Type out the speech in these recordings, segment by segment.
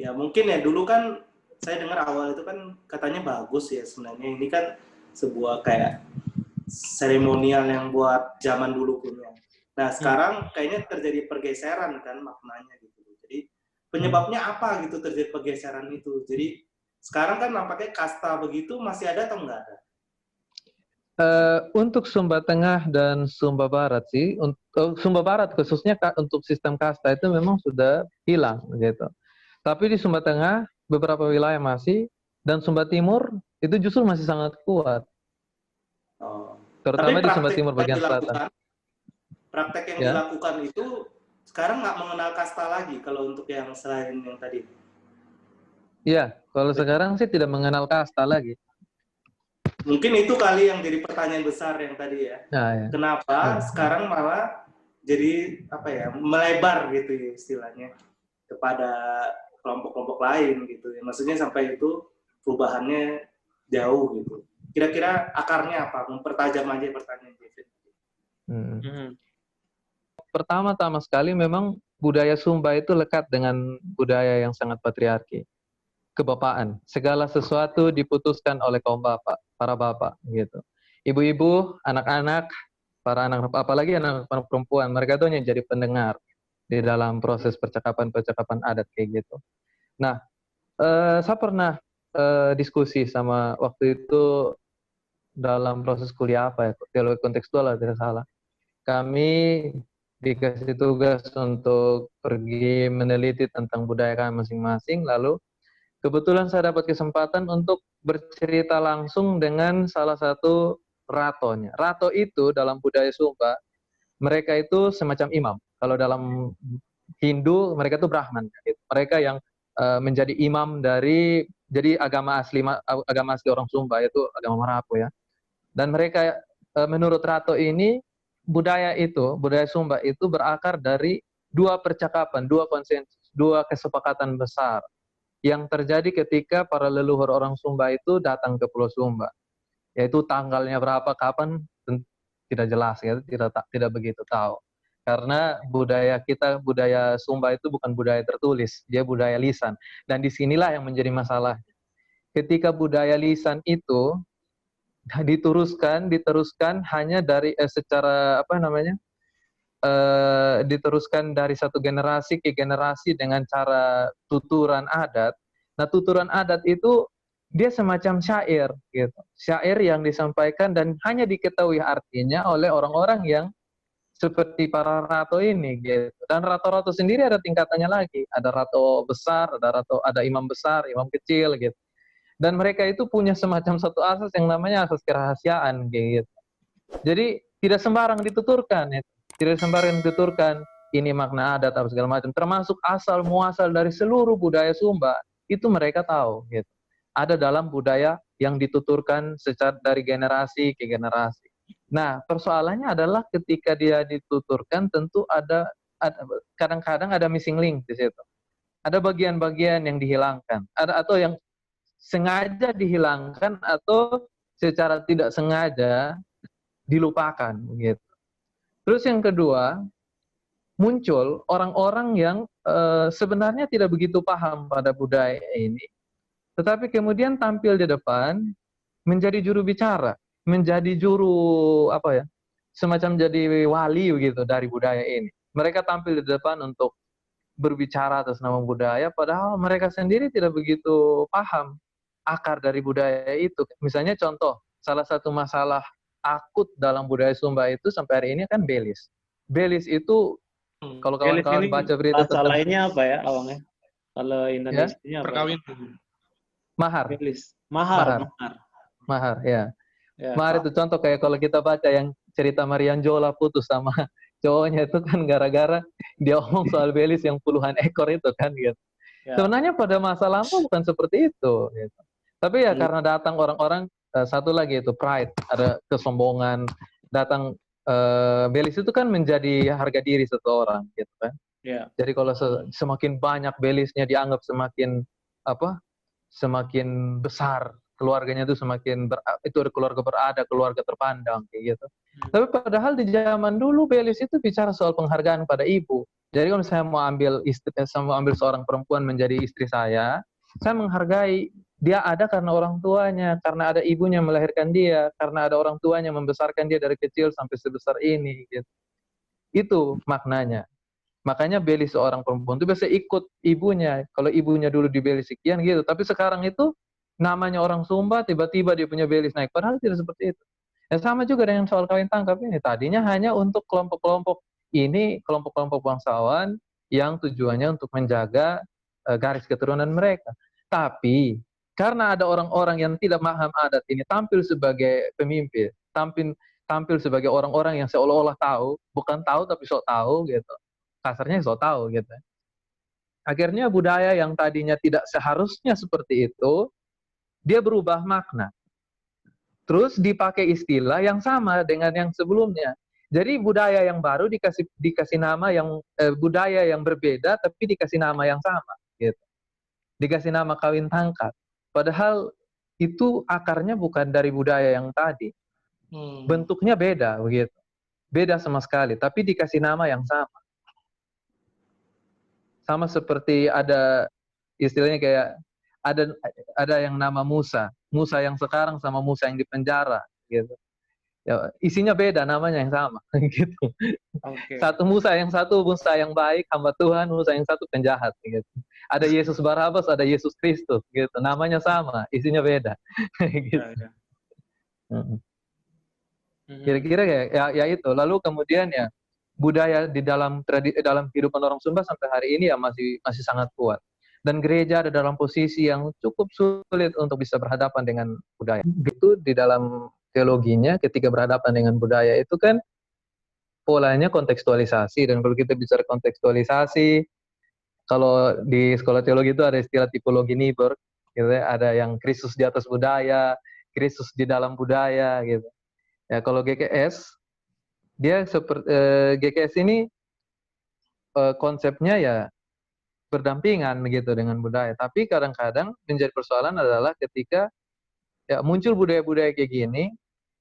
Ya mungkin ya dulu kan saya dengar awal itu kan katanya bagus ya sebenarnya. Ini kan sebuah kayak seremonial yang buat zaman dulu punya. Nah sekarang kayaknya terjadi pergeseran kan maknanya gitu. Jadi penyebabnya apa gitu terjadi pergeseran itu. Jadi sekarang kan nampaknya kasta begitu masih ada atau enggak ada? Untuk Sumba Tengah dan Sumba Barat sih, untuk Sumba Barat khususnya untuk sistem kasta itu memang sudah hilang gitu. Tapi di Sumba Tengah beberapa wilayah masih, dan Sumba Timur itu justru masih sangat kuat, Oh. Tapi terutama di Sumba Timur bagian selatan. praktek yang Ya, dilakukan itu sekarang nggak mengenal kasta lagi kalau untuk yang selain yang tadi. iya. Kalau sekarang sih tidak mengenal kasta lagi. Mungkin itu kali yang jadi pertanyaan besar yang tadi ya. Nah, ya. Kenapa Ya. sekarang malah jadi apa ya melebar gitu ya istilahnya kepada kelompok-kelompok lain gitu ya. Maksudnya sampai itu perubahannya jauh gitu. Kira-kira akarnya apa? Mempertajam aja pertanyaan David. Pertama-tama sekali memang budaya Sumba itu lekat dengan budaya yang sangat patriarki, kebapaan. Segala sesuatu diputuskan oleh kaum bapak, para bapak gitu. Ibu-ibu, anak-anak, para anak, apalagi anak-anak perempuan, mereka tuh hanya jadi pendengar di dalam proses percakapan-percakapan adat kayak gitu. Nah, saya pernah diskusi sama waktu itu dalam proses kuliah apa ya, teologi kontekstual lah tidak salah. Kami dikasih tugas untuk pergi meneliti tentang budaya kami masing-masing, lalu kebetulan saya dapat kesempatan untuk bercerita langsung dengan salah satu ratonya. Rato itu dalam budaya Sumba, mereka itu semacam imam. Kalau dalam Hindu, mereka itu Brahman. Mereka yang menjadi imam dari, jadi agama asli orang Sumba, yaitu agama Marapu ya. Dan mereka menurut Rato ini, budaya Sumba itu berakar dari dua percakapan, dua konsensus, dua kesepakatan besar yang terjadi ketika para leluhur orang Sumba itu datang ke Pulau Sumba. Yaitu tanggalnya berapa, kapan, tidak jelas ya, tidak begitu tahu. Karena budaya kita, budaya Sumba itu bukan budaya tertulis, dia budaya lisan. Dan disinilah yang menjadi masalah. Ketika budaya lisan itu diteruskan hanya dari secara apa namanya, diteruskan dari satu generasi ke generasi dengan cara tuturan adat. Nah, tuturan adat itu dia semacam syair gitu. Syair yang disampaikan dan hanya diketahui artinya oleh orang-orang yang seperti para rato ini gitu. Dan rato-rato sendiri ada tingkatannya lagi. Ada rato besar, ada imam besar, imam kecil gitu. Dan mereka itu punya semacam satu asas yang namanya asas kerahasiaan gitu. Jadi tidak sembarang dituturkan ya. Tidak sembarang dituturkan ini makna adat atau segala macam, termasuk asal muasal dari seluruh budaya Sumba itu mereka tahu gitu. Ada dalam budaya yang dituturkan secara dari generasi ke generasi. Nah, persoalannya adalah ketika dia dituturkan tentu ada kadang-kadang ada missing link di situ. Ada bagian-bagian yang dihilangkan, atau yang sengaja dihilangkan atau secara tidak sengaja dilupakan gitu. Terus yang kedua, muncul orang-orang yang sebenarnya tidak begitu paham pada budaya ini, tetapi kemudian tampil di depan menjadi juru bicara, menjadi juru apa ya, semacam jadi wali gitu dari budaya ini. Mereka tampil di depan untuk berbicara atas nama budaya, padahal mereka sendiri tidak begitu paham akar dari budaya itu. Misalnya contoh, salah satu masalah akut dalam budaya Sumba itu sampai hari ini kan belis. Belis itu kalau Belis kawan-kawan ini baca berita bahasa tentang lainnya apa ya awalnya? Kalau Indonesia-nya apa? Perkawinan. mahar. Belis. Mahar. Mahar, ya. Ya, Mahar itu contoh kayak kalau kita baca yang cerita Marian Jola putus sama cowoknya itu kan gara-gara dia omong soal belis yang puluhan ekor itu kan gitu. ya. Sebenarnya pada masa lama bukan seperti itu gitu. Tapi ya karena datang orang-orang, satu lagi itu pride, ada kesombongan, datang belis itu kan menjadi harga diri seseorang gitu kan. Ya. Jadi kalau semakin banyak belisnya dianggap semakin semakin besar keluarganya itu semakin itu ada keluarga berada, keluarga terpandang kayak gitu. Tapi padahal di zaman dulu belis itu bicara soal penghargaan pada ibu. Jadi kalau saya mau ambil seorang perempuan menjadi istri saya menghargai dia ada karena orang tuanya, karena ada ibunya melahirkan dia, karena ada orang tuanya membesarkan dia dari kecil sampai sebesar ini. Gitu. Itu maknanya. Makanya beli seorang perempuan itu biasa ikut ibunya. Kalau ibunya dulu dibeli sekian gitu, tapi sekarang itu namanya orang Sumba tiba-tiba dia punya belis naik. Padahal tidak seperti itu. Ya, sama juga dengan soal kawin tangkap ini. Tadinya hanya untuk kelompok-kelompok ini, kelompok-kelompok bangsawan yang tujuannya untuk menjaga garis keturunan mereka. Tapi karena ada orang-orang yang tidak paham adat ini tampil sebagai pemimpin, tampil sebagai orang-orang yang seolah-olah tahu, bukan tahu tapi sok tahu gitu. Kasarnya sok tahu gitu. Akhirnya budaya yang tadinya tidak seharusnya seperti itu, dia berubah makna. Terus dipakai istilah yang sama dengan yang sebelumnya. Jadi budaya yang baru dikasih nama yang budaya yang berbeda tapi dikasih nama yang sama gitu. Dikasih nama kawin tangkap. Padahal itu akarnya bukan dari budaya yang tadi. Bentuknya beda begitu. Beda sama sekali, tapi dikasih nama yang sama. Sama seperti ada istilahnya kayak ada yang nama Musa yang sekarang sama Musa yang di penjara gitu. Ya, isinya beda, namanya yang sama gitu. Okay. Satu Musa yang baik, hamba Tuhan, Musa yang satu penjahat gitu. Ada Yesus Barabas, ada Yesus Kristus gitu. Namanya sama, isinya beda gitu. Kira-kira ya itu. Lalu kemudian ya budaya di dalam kehidupan orang Sumba sampai hari ini ya masih sangat kuat. Dan gereja ada dalam posisi yang cukup sulit untuk bisa berhadapan dengan budaya. Itu di dalam teologinya ketika berhadapan dengan budaya itu kan polanya kontekstualisasi. Dan kalau kita bicara kontekstualisasi, kalau di sekolah teologi itu ada istilah tipologi Niebuhr, gitu ya. Ada yang Kristus di atas budaya, Kristus di dalam budaya, gitu. Ya kalau GKS, dia seperti GKS ini konsepnya ya berdampingan begitu dengan budaya. Tapi kadang-kadang menjadi persoalan adalah ketika ya muncul budaya-budaya kayak gini,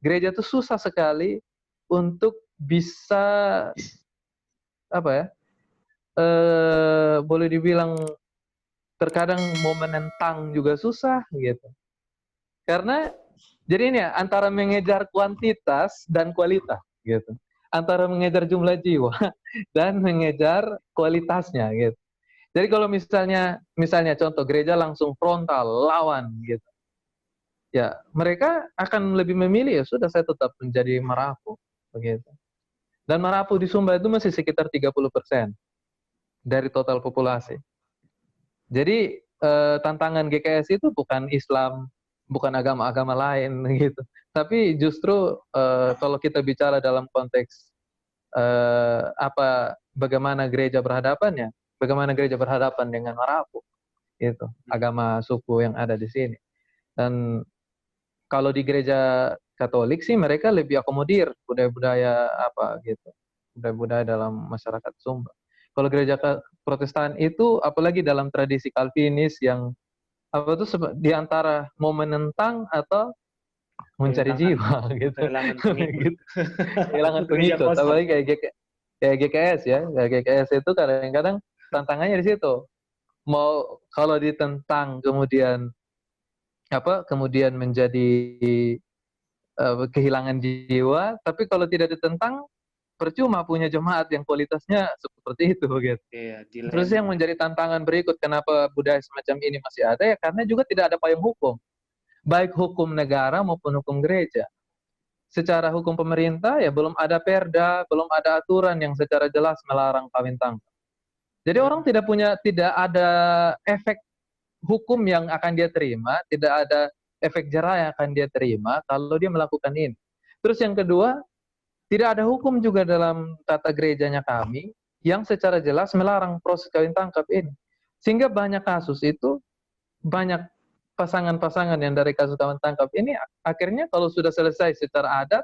gereja itu susah sekali untuk bisa apa ya? Boleh dibilang terkadang mau menentang juga susah gitu. Karena jadi ini ya antara mengejar kuantitas dan kualitas gitu. Antara mengejar jumlah jiwa dan mengejar kualitasnya gitu. Jadi kalau misalnya contoh gereja langsung frontal lawan gitu, ya mereka akan lebih memilih ya sudah saya tetap menjadi marapu begitu. Dan marapu di Sumba itu masih sekitar 30% dari total populasi. Jadi tantangan GKS itu bukan Islam, bukan agama-agama lain gitu, tapi justru kalau kita bicara dalam konteks bagaimana gereja berhadapannya. Bagaimana gereja berhadapan dengan Marapu, itu agama suku yang ada di sini. Dan kalau di gereja Katolik sih mereka lebih akomodir budaya-budaya gitu, budaya-budaya dalam masyarakat Sumba. Kalau gereja Protestan itu, apalagi dalam tradisi Calvinis yang di antara mau menentang atau mencari jiwa gitu. Kehilangan pengikut. Apalagi kayak GKS ya, kayak GKS itu kadang-kadang tantangannya di situ. Mau kalau ditentang kemudian menjadi kehilangan jiwa, tapi kalau tidak ditentang percuma punya jemaat yang kualitasnya seperti itu gitu. Terus yang menjadi tantangan berikut kenapa budaya semacam ini masih ada ya karena juga tidak ada payung hukum. Baik hukum negara maupun hukum gereja. Secara hukum pemerintah ya belum ada perda, belum ada aturan yang secara jelas melarang kawin tangkap. Jadi orang tidak ada efek hukum yang akan dia terima, tidak ada efek jera yang akan dia terima kalau dia melakukan ini. Terus yang kedua, tidak ada hukum juga dalam tata gerejanya kami yang secara jelas melarang proses kawin tangkap ini. Sehingga banyak kasus itu, banyak pasangan-pasangan yang dari kasus kawin tangkap ini akhirnya kalau sudah selesai secara adat,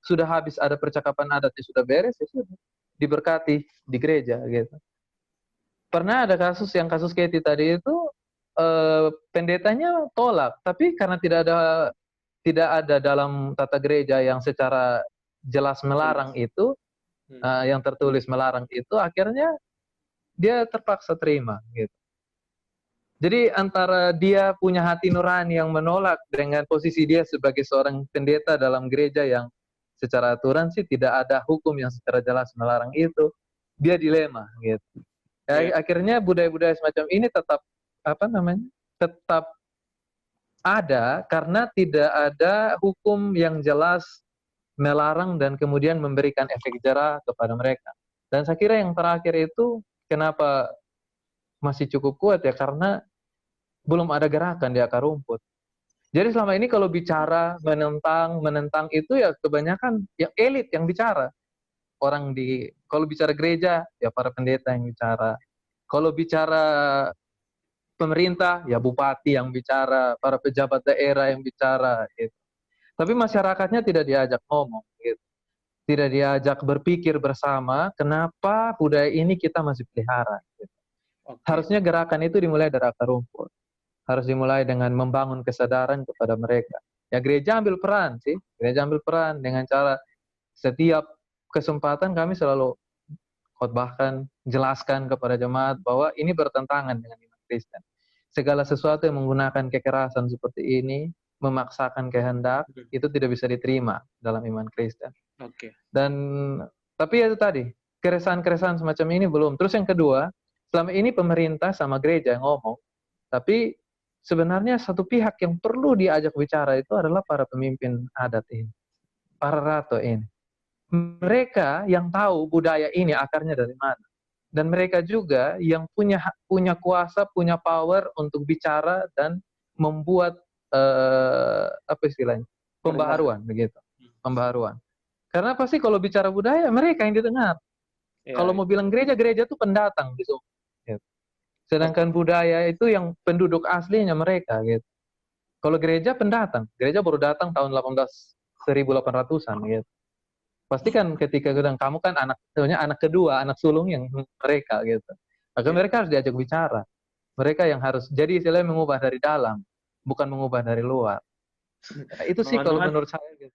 sudah habis ada percakapan adatnya sudah beres, ya sudah diberkati di gereja gitu. Pernah ada kasus Katie tadi itu pendetanya tolak, tapi karena tidak ada dalam tata gereja yang secara jelas melarang itu, yang tertulis melarang itu, akhirnya dia terpaksa terima gitu. Jadi antara dia punya hati nurani yang menolak dengan posisi dia sebagai seorang pendeta dalam gereja yang secara aturan sih tidak ada hukum yang secara jelas melarang itu, dia dilema gitu. Akhirnya budaya-budaya semacam ini tetap tetap ada karena tidak ada hukum yang jelas melarang dan kemudian memberikan efek jerah kepada mereka. Dan saya kira yang terakhir itu kenapa masih cukup kuat ya karena belum ada gerakan di akar rumput. Jadi selama ini kalau bicara menentang itu ya kebanyakan yang elit yang bicara. Kalau bicara gereja ya para pendeta yang bicara. Kalau bicara pemerintah ya bupati yang bicara, para pejabat daerah yang bicara gitu. Tapi masyarakatnya tidak diajak ngomong gitu. Tidak diajak berpikir bersama kenapa budaya ini kita masih pelihara gitu. Harusnya gerakan itu dimulai dari akar rumput. Harus dimulai dengan membangun kesadaran kepada mereka. Ya gereja ambil peran sih. Gereja ambil peran dengan cara setiap kesempatan kami selalu khotbahkan, jelaskan kepada jemaat bahwa ini bertentangan dengan iman Kristen. Segala sesuatu yang menggunakan kekerasan seperti ini, memaksakan kehendak, itu tidak bisa diterima dalam iman Kristen. Dan tapi ya itu tadi, keresahan-keresahan semacam ini belum. Terus yang kedua, selama ini pemerintah sama gereja yang ngomong, tapi sebenarnya satu pihak yang perlu diajak bicara itu adalah para pemimpin adat ini, para ratu ini. Mereka yang tahu budaya ini akarnya dari mana, dan mereka juga yang punya kuasa, punya power untuk bicara dan membuat apa istilahnya pembaharuan begitu, pembaharuan. Karena pasti kalau bicara budaya mereka yang didengar. Kalau mau bilang gereja itu pendatang gitu. Sedangkan budaya itu yang penduduk aslinya mereka gitu. Kalau gereja pendatang, gereja baru datang tahun 1800-an gitu. Pasti kan ketika kamu kan anak kedua, anak sulung yang mereka gitu. Maka mereka harus diajak bicara. Mereka yang harus jadi istilahnya mengubah dari dalam, bukan mengubah dari luar. Nah, itu sih kalau menurut saya gitu.